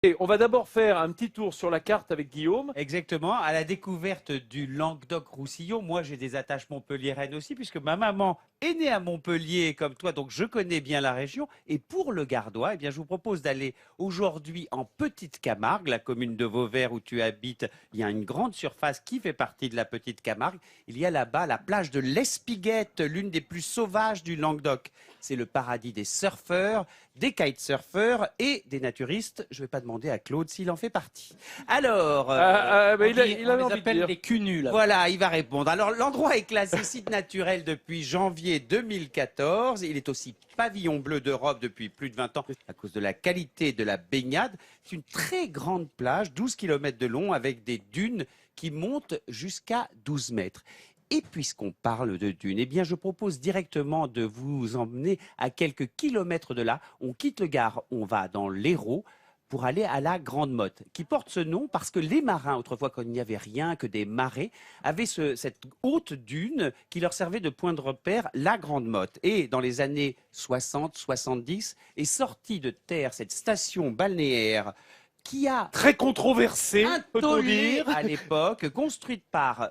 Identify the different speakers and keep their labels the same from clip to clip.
Speaker 1: Et on va d'abord faire un petit tour sur la carte avec Guillaume.
Speaker 2: Exactement, à la découverte du Languedoc-Roussillon. Moi, j'ai des attaches montpelliéraines aussi, puisque ma maman est née à Montpellier comme toi, donc je connais bien la région. Et pour le Gardois, eh bien, je vous propose d'aller aujourd'hui en Petite Camargue, la commune de Vauvert où tu habites. Il y a une grande surface qui fait partie de la Petite Camargue. Il y a là-bas la plage de l'Espiguette, l'une des plus sauvages du Languedoc. C'est le paradis des surfeurs, des kitesurfers et des naturistes. Je ne vais pas demander à Claude s'il en fait partie. Alors,
Speaker 1: Mais il
Speaker 3: On
Speaker 1: avait
Speaker 3: les
Speaker 1: envie de
Speaker 3: appelle
Speaker 1: dire.
Speaker 3: les cunus, là.
Speaker 2: voilà, il va répondre. Alors, l'endroit est classé site naturel depuis janvier 2014. Il est aussi pavillon bleu d'Europe depuis plus de 20 ans à cause de la qualité de la baignade. C'est une très grande plage, 12 km de long, avec des dunes qui montent jusqu'à 12 mètres. Et puisqu'on parle de dunes, eh bien, je propose directement de vous emmener à quelques kilomètres de là. On quitte le Gard, on va dans l'Hérault pour aller à la Grande Motte, qui porte ce nom parce que les marins, autrefois quand il n'y avait rien que des marais, avaient cette haute dune qui leur servait de point de repère, la Grande Motte. Et dans les années 60-70, est sortie de terre cette station balnéaire qui a
Speaker 1: Très controversé,
Speaker 2: un
Speaker 1: peut-on
Speaker 2: tollé
Speaker 1: dire.
Speaker 2: à l'époque, construite par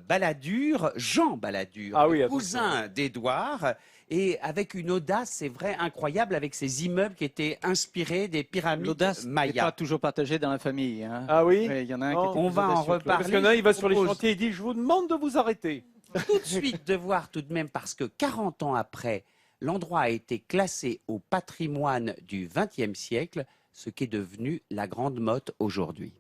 Speaker 2: Balladur, Jean Balladur,
Speaker 1: Ah oui,
Speaker 2: le
Speaker 1: attention.
Speaker 2: cousin d'Édouard, et avec une audace, c'est vrai, incroyable, avec ces immeubles qui étaient inspirés des pyramides
Speaker 3: L'audace n'est
Speaker 2: mayas.
Speaker 3: pas toujours partagée dans la famille. Hein.
Speaker 1: Ah oui.
Speaker 3: Il y en a un
Speaker 1: Non.
Speaker 3: qui était
Speaker 2: On
Speaker 3: plus
Speaker 2: va en
Speaker 3: audacieux que l'autre.
Speaker 2: reparler.
Speaker 1: Parce qu'il y en a un, il va sur les
Speaker 2: propose-
Speaker 1: chantiers et dit « Je vous demande de vous arrêter ».
Speaker 2: Tout de suite de voir tout de même, parce que 40 ans après, l'endroit a été classé au patrimoine du XXe siècle, ce qui est devenu la Grande Motte aujourd'hui.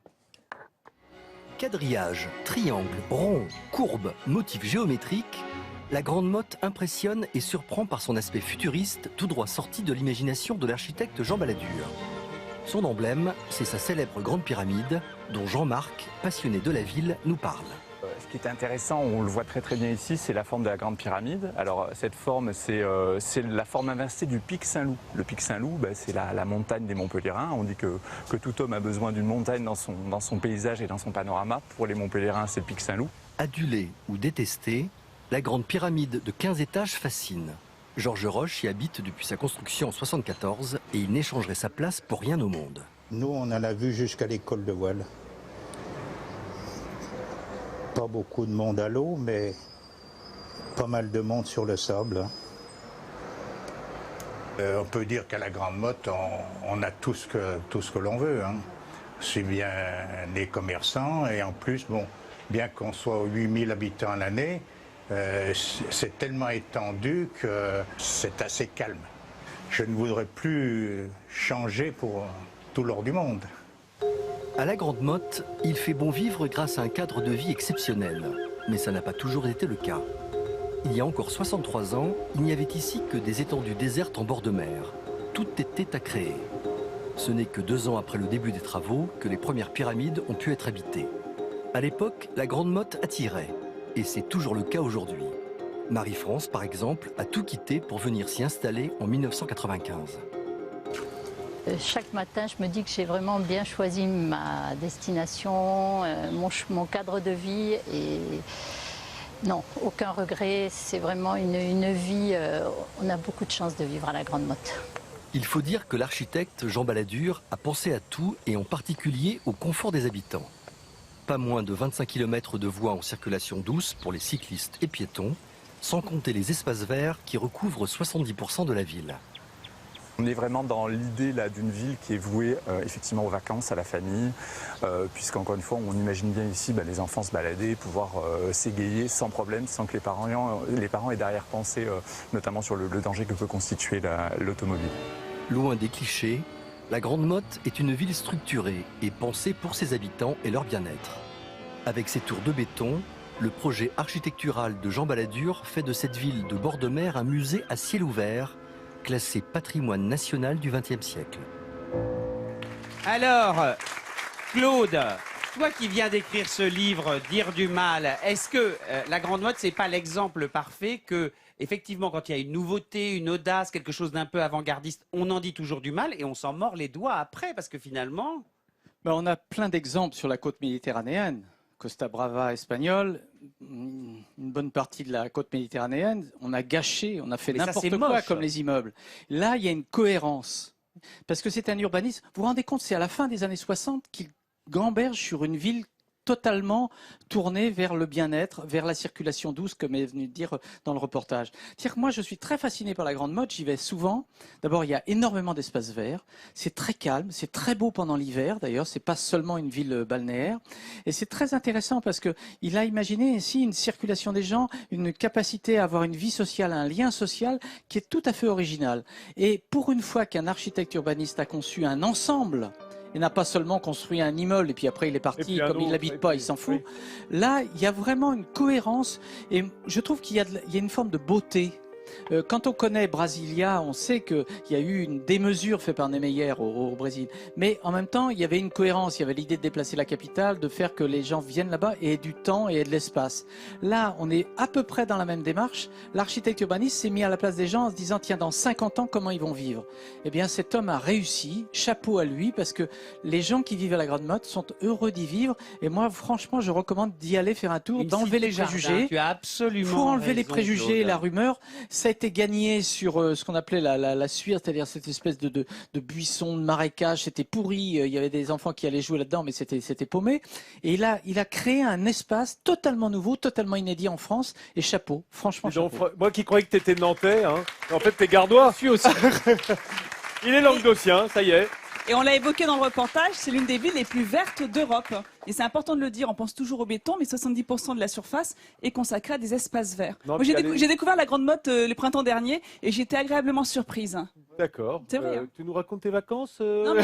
Speaker 4: Quadrillage, triangle, rond, courbe, motifs géométriques, la Grande Motte impressionne et surprend par son aspect futuriste, tout droit sorti de l'imagination de l'architecte Jean Balladur. Son emblème, c'est sa célèbre Grande Pyramide, dont Jean-Marc, passionné de la ville, nous parle.
Speaker 5: Ce qui est intéressant, on le voit très très bien ici, c'est la forme de la Grande Pyramide. Alors cette forme, c'est la forme inversée du pic Saint-Loup. Le pic Saint-Loup, c'est la montagne des Montpelliérains. On dit que tout homme a besoin d'une montagne dans son paysage et dans son panorama. Pour les Montpelliérains, c'est le pic Saint-Loup.
Speaker 4: Adulé ou détesté, la Grande Pyramide de 15 étages fascine. Georges Roche y habite depuis sa construction en 1974 et il n'échangerait sa place pour rien au monde.
Speaker 6: Nous, on en a vu jusqu'à l'école de voile. Pas beaucoup de monde à l'eau, mais pas mal de monde sur le sable. On peut dire qu'à la Grande Motte, on a tout ce que l'on veut. Hein. C'est bien les commerçants et en plus, bon, bien qu'on soit 8000 habitants à l'année, c'est tellement étendu que c'est assez calme. Je ne voudrais plus changer pour tout l'or du monde.
Speaker 4: À la Grande Motte, il fait bon vivre grâce à un cadre de vie exceptionnel. Mais ça n'a pas toujours été le cas. Il y a encore 63 ans, il n'y avait ici que des étendues désertes en bord de mer. Tout était à créer. Ce n'est que 2 ans après le début des travaux que les premières pyramides ont pu être habitées. À l'époque, la Grande Motte attirait. Et c'est toujours le cas aujourd'hui. Marie-France, par exemple, a tout quitté pour venir s'y installer en 1995.
Speaker 7: Chaque matin, je me dis que j'ai vraiment bien choisi ma destination, mon cadre de vie. Et non, aucun regret. C'est vraiment une vie. On a beaucoup de chance de vivre à la Grande Motte.
Speaker 4: Il faut dire que l'architecte Jean Balladur a pensé à tout et en particulier au confort des habitants. Pas moins de 25 km de voies en circulation douce pour les cyclistes et piétons, sans compter les espaces verts qui recouvrent 70% de la ville.
Speaker 5: On est vraiment dans l'idée d'une ville qui est vouée effectivement aux vacances, à la famille, puisqu'encore une fois, on imagine bien ici les enfants se balader, pouvoir s'égayer sans problème, sans que les parents aient d'arrière-pensée, notamment sur le danger que peut constituer l'automobile.
Speaker 4: Loin des clichés, la Grande Motte est une ville structurée et pensée pour ses habitants et leur bien-être. Avec ses tours de béton, le projet architectural de Jean Balladur fait de cette ville de bord de mer un musée à ciel ouvert, classé patrimoine national du XXe siècle.
Speaker 2: Alors, Claude, toi qui viens d'écrire ce livre, Dire du mal, est-ce que la Grande Motte, c'est pas l'exemple parfait que, effectivement, quand il y a une nouveauté, une audace, quelque chose d'un peu avant-gardiste, on en dit toujours du mal et on s'en mord les doigts après, parce que finalement...
Speaker 3: On a plein d'exemples sur la côte méditerranéenne. Costa Brava espagnole, une bonne partie de la côte méditerranéenne, on a gâché, on a fait
Speaker 2: Mais ça,
Speaker 3: n'importe
Speaker 2: c'est
Speaker 3: quoi
Speaker 2: moche.
Speaker 3: comme les immeubles. Là, il y a une cohérence. Parce que c'est un urbanisme. Vous vous rendez compte, c'est à la fin des années 60 qu'il gamberge sur une ville totalement tournée vers le bien-être, vers la circulation douce, comme est venu dire dans le reportage. C'est-à-dire que moi, je suis très fasciné par la Grande Motte, j'y vais souvent. D'abord, il y a énormément d'espaces verts, c'est très calme, c'est très beau pendant l'hiver, d'ailleurs, c'est pas seulement une ville balnéaire. Et c'est très intéressant parce qu'il a imaginé ici une circulation des gens, une capacité à avoir une vie sociale, un lien social qui est tout à fait original. Et pour une fois qu'un architecte urbaniste a conçu un ensemble, il n'a pas seulement construit un immeuble et puis après il est parti, comme il n'habite pas, il s'en fout.
Speaker 1: Oui.
Speaker 3: Là, il y a vraiment une cohérence et je trouve qu'il y a une forme de beauté. Quand on connaît Brasilia, on sait qu'il y a eu une démesure faite par Niemeyer au Brésil. Mais en même temps, il y avait une cohérence. Il y avait l'idée de déplacer la capitale, de faire que les gens viennent là-bas et aient du temps et aient de l'espace. Là, on est à peu près dans la même démarche. L'architecte urbaniste s'est mis à la place des gens en se disant, tiens, dans 50 ans, comment ils vont vivre? Eh bien, cet homme a réussi. Chapeau à lui, parce que les gens qui vivent à la Grande Motte sont heureux d'y vivre. Et moi, franchement, je recommande d'y aller faire un tour, d'enlever les préjugés.
Speaker 2: Tu as absolument
Speaker 3: Il faut enlever les
Speaker 2: raison,
Speaker 3: préjugés et
Speaker 2: Claude.
Speaker 3: la rumeur. Ça a été gagné sur ce qu'on appelait la suire, c'est-à-dire cette espèce de buisson, de marécage. C'était pourri. Il y avait des enfants qui allaient jouer là-dedans, mais c'était paumé. Et il a créé un espace totalement nouveau, totalement inédit en France. Et chapeau, franchement,
Speaker 1: Dis donc,
Speaker 3: chapeau.
Speaker 1: moi qui croyais que tu étais nantais, hein. En fait, t'es gardois.
Speaker 3: Je suis aussi.
Speaker 1: Il est languedocien, ça y est.
Speaker 8: Et on l'a évoqué dans le reportage, c'est l'une des villes les plus vertes d'Europe. Et c'est important de le dire, on pense toujours au béton, mais 70% de la surface est consacrée à des espaces verts.
Speaker 1: Non,
Speaker 8: Moi,
Speaker 1: puis
Speaker 8: j'ai découvert la Grande Motte le printemps dernier et j'ai été agréablement surprise.
Speaker 1: D'accord.
Speaker 8: C'est vrai, hein.
Speaker 1: Tu nous racontes tes vacances
Speaker 8: Non, mais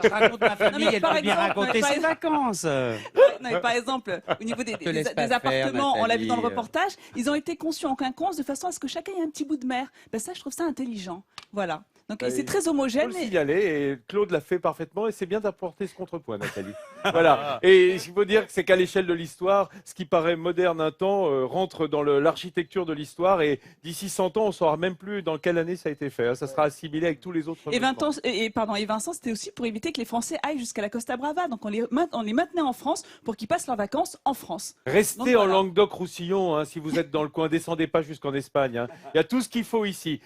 Speaker 2: Raconte ma famille,
Speaker 8: Non, mais
Speaker 2: elle
Speaker 8: par
Speaker 2: peut bien
Speaker 8: exemple,
Speaker 2: raconter
Speaker 8: par
Speaker 2: ses
Speaker 8: exemple-
Speaker 2: vacances.
Speaker 8: non, mais par exemple, au niveau des
Speaker 2: l'espace vert,
Speaker 8: appartements, on l'a vu dans le
Speaker 2: Nathalie.
Speaker 8: reportage, ils ont été conçus en quinconce de façon à ce que chacun ait un petit bout de mer. Ben ça, je trouve ça intelligent. Voilà. Donc
Speaker 1: Bah,
Speaker 8: c'est très
Speaker 1: Il faut
Speaker 8: homogène.
Speaker 1: le
Speaker 8: Mais...
Speaker 1: signaler et Claude l'a fait parfaitement et c'est bien d'apporter ce contrepoint, Nathalie. Voilà. Et il faut dire que c'est qu'à l'échelle de l'histoire, ce qui paraît moderne un temps rentre dans l'architecture de l'histoire et d'ici 100 ans, on ne saura même plus dans quelle année ça a été fait. Ça sera assimilé avec tous les autres.
Speaker 8: Et,
Speaker 1: monuments.
Speaker 8: et Vincent, c'était aussi pour éviter que les Français aillent jusqu'à la Costa Brava. Donc on les maintenait en France pour qu'ils passent leurs vacances en France.
Speaker 1: Restez
Speaker 8: Donc,
Speaker 1: en
Speaker 8: voilà.
Speaker 1: Languedoc-Roussillon, hein, si vous êtes dans le coin, descendez pas jusqu'en Espagne. Hein. Il y a tout ce qu'il faut ici.